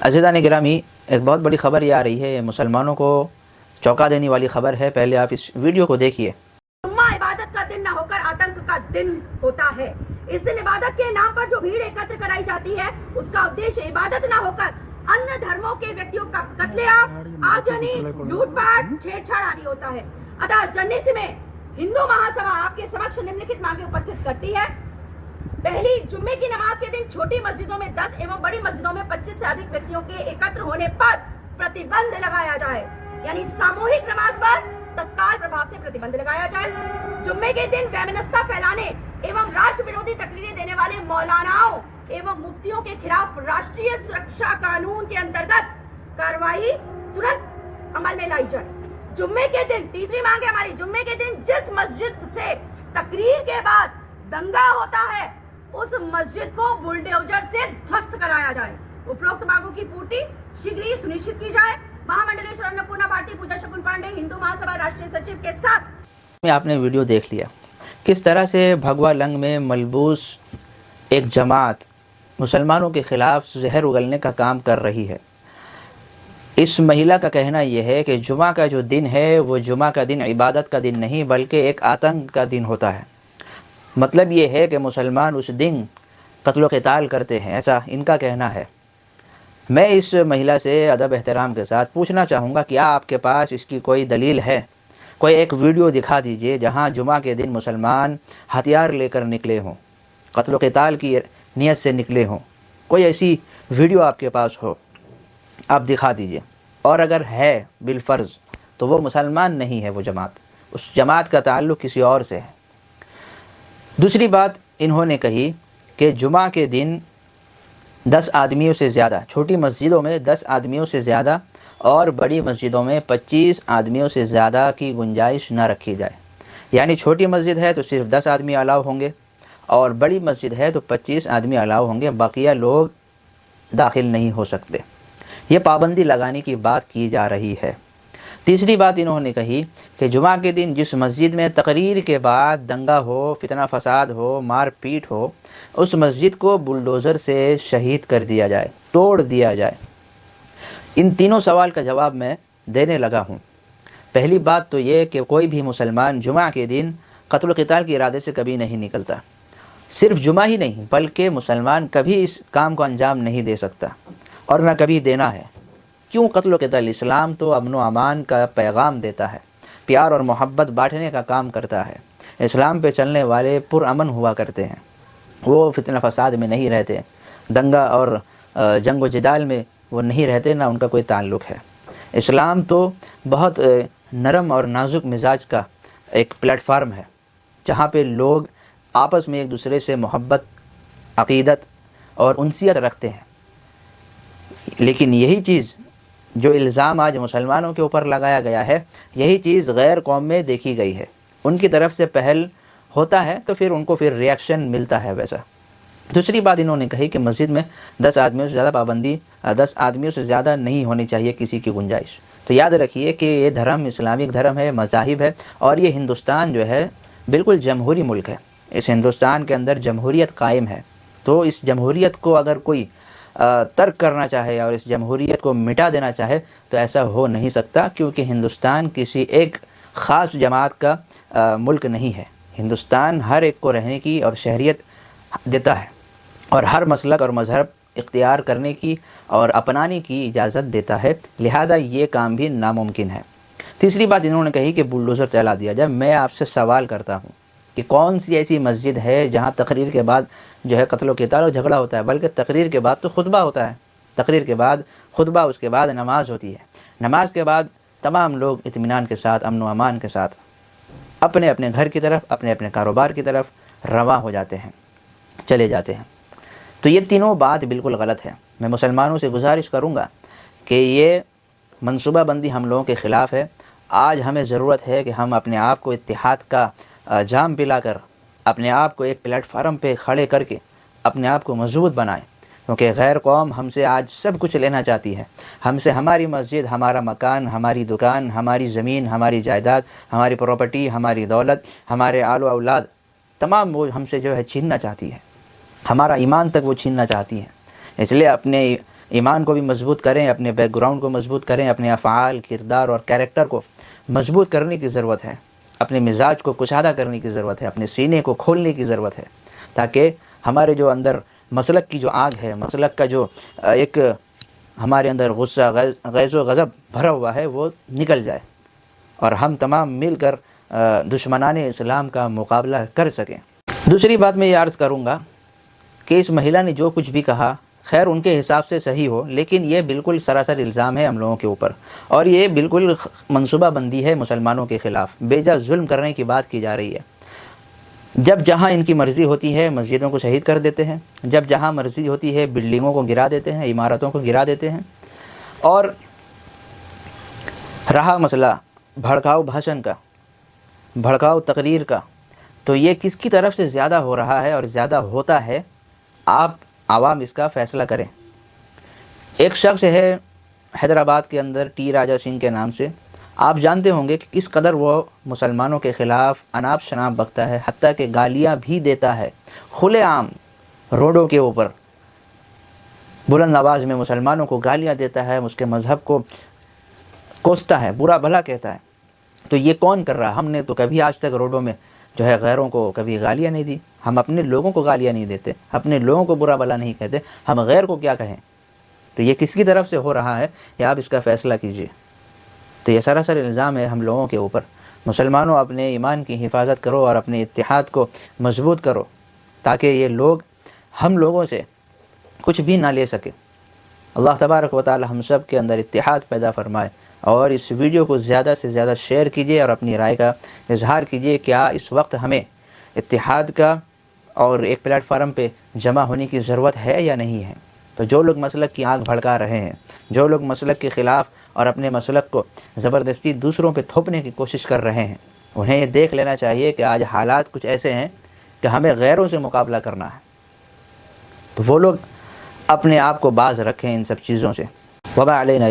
عزیزان گرامی، ایک بہت بڑی خبر یہ آ رہی ہے، مسلمانوں کو چونکا دینے والی خبر ہے۔ پہلے آپ اس ویڈیو کو دیکھیے۔ جمعہ عبادت کا دن نہ ہو کر آتنک کا دن ہوتا ہے۔ اس دن عبادت کے نام پر جو بھیڑ ایکتر کرائی جاتی ہے، اس کا ادیش عبادت نہ ہو کر अन्य धर्मों के व्यक्तियों का कत्लेआम, आगजनी, लूटपाट, छेड़छाड़ आदि होता है। अतः जनहित में हिंदू महासभा आपके समक्ष निम्नलिखित मांगे उपस्थित करती है। पहली, जुम्मे की नमाज के दिन छोटी मस्जिदों में 10 एवं बड़ी मस्जिदों में 25 से अधिक व्यक्तियों के एकत्र होने पर प्रतिबंध लगाया जाए, यानी सामूहिक नमाज पर तत्काल प्रभाव से प्रतिबंध लगाया जाए। जुम्मे के दिन वैमनस्यता फैलाने एवं राष्ट्र विरोधी तकरीरें देने वाले मौलानाओं एवं मुफ्तियों के खिलाफ राष्ट्रीय सुरक्षा कानून के अंतर्गत कार्रवाई तुरंत अमल में लाई जाए। जुम्मे के दिन, तीसरी मांग है हमारी, जुम्मे के दिन जिस मस्जिद से तकरीर के बाद दंगा होता है, उस मस्जिद को बुलडोजर से ध्वस्त कराया जाए। उपरोक्त मांगों की पूर्ति शीघ्र ही सुनिश्चित की जाए। महामंडलेश्वर अन्नपूर्णा भारती पूजा शकुन पांडे, हिंदू महासभा राष्ट्रीय सचिव के साथ। आपने वीडियो देख लिया किस तरह से भगवा लंग में मलबूस एक जमात मुसलमानों के खिलाफ जहर उगलने का काम कर रही है। इस महिला का कहना यह है कि जुमा का जो दिन है वो जुमा का दिन इबादत का दिन नहीं बल्कि एक आतंक का दिन होता है। मतलब ये है कि मुसलमान उस दिन कत्ल क़िताल करते हैं, ऐसा इनका कहना है। मैं इस महिला से अदब एहतराम के साथ पूछना चाहूँगा, क्या आपके पास इसकी कोई दलील है? कोई एक वीडियो दिखा दीजिए जहाँ जुमा के दिन मुसलमान हथियार लेकर निकले हों, कत्ल क़िताल की नियत से निकले हों। कोई ऐसी वीडियो आपके पास हो, आप दिखा दीजिए। और अगर है बिलफ़र्ज़ तो वो मुसलमान नहीं है, वो जमात, उस जमात का ताल्लुक़ किसी और से है। दूसरी बात इन्होंने कही कि जुमा के दिन 10 आदमियों से ज़्यादा, छोटी मस्जिदों में 10 आदमियों से ज़्यादा और बड़ी मस्जिदों में 25 आदमियों से ज़्यादा की गुंजाइश न रखी जाए। यानी छोटी मस्जिद है तो सिर्फ 10 आदमी अलाउ होंगे और बड़ी मस्जिद है तो 25 आदमी अलाउ होंगे, बाकिया लोग दाखिल नहीं हो सकते। ये पाबंदी लगाने की बात की जा रही है। तीसरी बात इन्होंने कही कि जुमा के दिन जिस मस्जिद में तकरीर के बाद दंगा हो, फितना फसाद हो, मार पीट हो, उस मस्जिद को बुलडोज़र से शहीद कर दिया जाए, तोड़ दिया जाए। इन तीनों सवाल का जवाब मैं देने लगा हूँ। पहली बात तो ये कि कोई भी मुसलमान जुमा के दिन कत्ल क़िताल के इरादे से कभी नहीं निकलता। सिर्फ जुमा ही नहीं बल्कि मुसलमान कभी इस काम को अंजाम नहीं दे सकता और न कभी देना है। क्यों कत्ल क़िताल? इस्लाम तो अमन व अमान का पैगाम देता है, प्यार और मोहब्बत बांटने का काम करता है। इस्लाम पे चलने वाले पुरअमन हुआ करते हैं, वो फितना फसाद में नहीं रहते, दंगा और जंग व जिदाल में वो नहीं रहते, ना उनका कोई ताल्लुक़ है। इस्लाम तो बहुत नरम और नाजुक मिजाज का एक प्लेटफार्म है जहाँ पे लोग आपस में एक दूसरे से मोहब्बत, अक़ीदत और उनसियत रखते हैं। लेकिन यही चीज़ जो इल्ज़ाम आज मुसलमानों के ऊपर लगाया गया है, यही चीज़ गैर कौम में देखी गई है। उनकी तरफ से पहल होता है तो फिर उनको फिर रिएक्शन मिलता है वैसा। दूसरी बात इन्होंने कही कि मस्जिद में 10 आदमियों से ज़्यादा पाबंदी, 10 आदमियों से ज़्यादा नहीं होनी चाहिए किसी की गुंजाइश। तो याद रखिए कि ये धर्म इस्लामिक धर्म है, मज़ाहिब है, और ये हिंदुस्तान जो है बिल्कुल जमहूरी मुल्क है। इस हिंदुस्तान के अंदर जमहूरियत कायम है। तो इस जमहूरियत को अगर कोई तर्क करना चाहे और इस जमहूरियत को मिटा देना चाहे तो ऐसा हो नहीं सकता, क्योंकि हिंदुस्तान किसी एक ख़ास जमात का मुल्क नहीं है। हिंदुस्तान हर एक को रहने की और शहरियत देता है और हर मसलक और मज़हब इख्तियार करने की और अपनाने की इजाज़त देता है, लिहाजा ये काम भी नामुमकिन है। तीसरी बात इन्होंने कही कि बुलडोज़र चला दिया जाए। मैं आपसे सवाल करता हूँ कि कौन सी ऐसी मस्जिद है जहाँ तकरीर के बाद जो है कत्ल क़िताल और झगड़ा होता है, बल्कि तकरीर के बाद तो खुतबा होता है, तकरीर के बाद खुतबा, उसके बाद नमाज होती है। नमाज के बाद तमाम लोग इत्मीनान के साथ, अमन व अमान के साथ अपने अपने घर की तरफ, अपने अपने कारोबार की तरफ रवा हो जाते हैं, चले जाते हैं। तो ये तीनों बात बिल्कुल गलत है। मैं मुसलमानों से गुजारिश करूँगा कि ये मनसूबा बंदी हम लोगों के ख़िलाफ़ है। आज हमें ज़रूरत है कि हम अपने आप को इत्तिहाद का जाम पिलाकर अपने आप को एक प्लेटफार्म पे खड़े करके अपने आप को मजबूत बनाएं, क्योंकि गैर कौम हमसे आज सब कुछ लेना चाहती है। हमसे हमारी मस्जिद, हमारा मकान, हमारी दुकान, हमारी ज़मीन, हमारी जायदाद, हमारी प्रॉपर्टी, हमारी दौलत, हमारे आलो औलाद, तमाम वो हमसे जो है छीनना चाहती है। हमारा ईमान तक वो छीनना चाहती है। इसलिए अपने ایمان کو بھی مضبوط کریں، اپنے بیک گراؤنڈ کو مضبوط کریں، اپنے افعال، کردار اور کیریکٹر کو مضبوط کرنے کی ضرورت ہے، اپنے مزاج کو کشادہ کرنے کی ضرورت ہے، اپنے سینے کو کھولنے کی ضرورت ہے، تاکہ ہمارے جو اندر مسلک کی جو آگ ہے، مسلک کا جو ایک ہمارے اندر غصہ، غیظ و غضب بھرا ہوا ہے، وہ نکل جائے اور ہم تمام مل کر دشمنان اسلام کا مقابلہ کر سکیں۔ دوسری بات میں یہ عرض کروں گا کہ اس مہیلا نے جو کچھ بھی کہا، خیر ان کے حساب سے صحیح ہو، لیکن یہ بالکل سراسر الزام ہے ہم لوگوں کے اوپر، اور یہ بالکل منصوبہ بندی ہے مسلمانوں کے خلاف، بے جا ظلم کرنے کی بات کی جا رہی ہے۔ جب جہاں ان کی مرضی ہوتی ہے مسجدوں کو شہید کر دیتے ہیں، جب جہاں مرضی ہوتی ہے بلڈنگوں کو گرا دیتے ہیں، عمارتوں کو گرا دیتے ہیں، اور رہا مسئلہ بھڑکاؤ بھاشن کا، بھڑکاؤ تقریر کا، تو یہ کس کی طرف سے زیادہ ہو رہا ہے اور زیادہ ہوتا ہے، آپ عوام اس کا فیصلہ کریں۔ ایک شخص ہے حیدرآباد کے اندر ٹی راجا سنگھ کے نام سے، آپ جانتے ہوں گے کہ کس قدر وہ مسلمانوں کے خلاف اناپ شناپ بکتا ہے، حتیٰ کہ گالیاں بھی دیتا ہے کھلے عام روڈوں کے اوپر، بلند آواز میں مسلمانوں کو گالیاں دیتا ہے، اس کے مذہب کو کوستا ہے، برا بھلا کہتا ہے۔ تو یہ کون کر رہا ہے؟ ہم نے تو کبھی آج تک روڈوں میں جو ہے غیروں کو کبھی گالیاں نہیں دی، ہم اپنے لوگوں کو گالیاں نہیں دیتے، اپنے لوگوں کو برا بھلا نہیں کہتے، ہم غیر کو کیا کہیں؟ تو یہ کس کی طرف سے ہو رہا ہے، یہ آپ اس کا فیصلہ کیجئے۔ تو یہ سراسر الزام ہے ہم لوگوں کے اوپر۔ مسلمانوں اپنے ایمان کی حفاظت کرو اور اپنے اتحاد کو مضبوط کرو، تاکہ یہ لوگ ہم لوگوں سے کچھ بھی نہ لے سکے۔ اللہ تبارک و تعالی ہم سب کے اندر اتحاد پیدا فرمائے، اور اس ویڈیو کو زیادہ سے زیادہ شیئر کیجئے اور اپنی رائے کا اظہار کیجئے۔ کیا اس وقت ہمیں اتحاد کا اور ایک پلیٹ فارم پہ جمع ہونے کی ضرورت ہے یا نہیں ہے؟ تو جو لوگ مسلک کی آنکھ بھڑکا رہے ہیں، جو لوگ مسلک کے خلاف اور اپنے مسلک کو زبردستی دوسروں پہ تھوپنے کی کوشش کر رہے ہیں، انہیں یہ دیکھ لینا چاہیے کہ آج حالات کچھ ایسے ہیں کہ ہمیں غیروں سے مقابلہ کرنا ہے، تو وہ لوگ اپنے آپ کو باز رکھیں ان سب چیزوں سے۔ وما علینا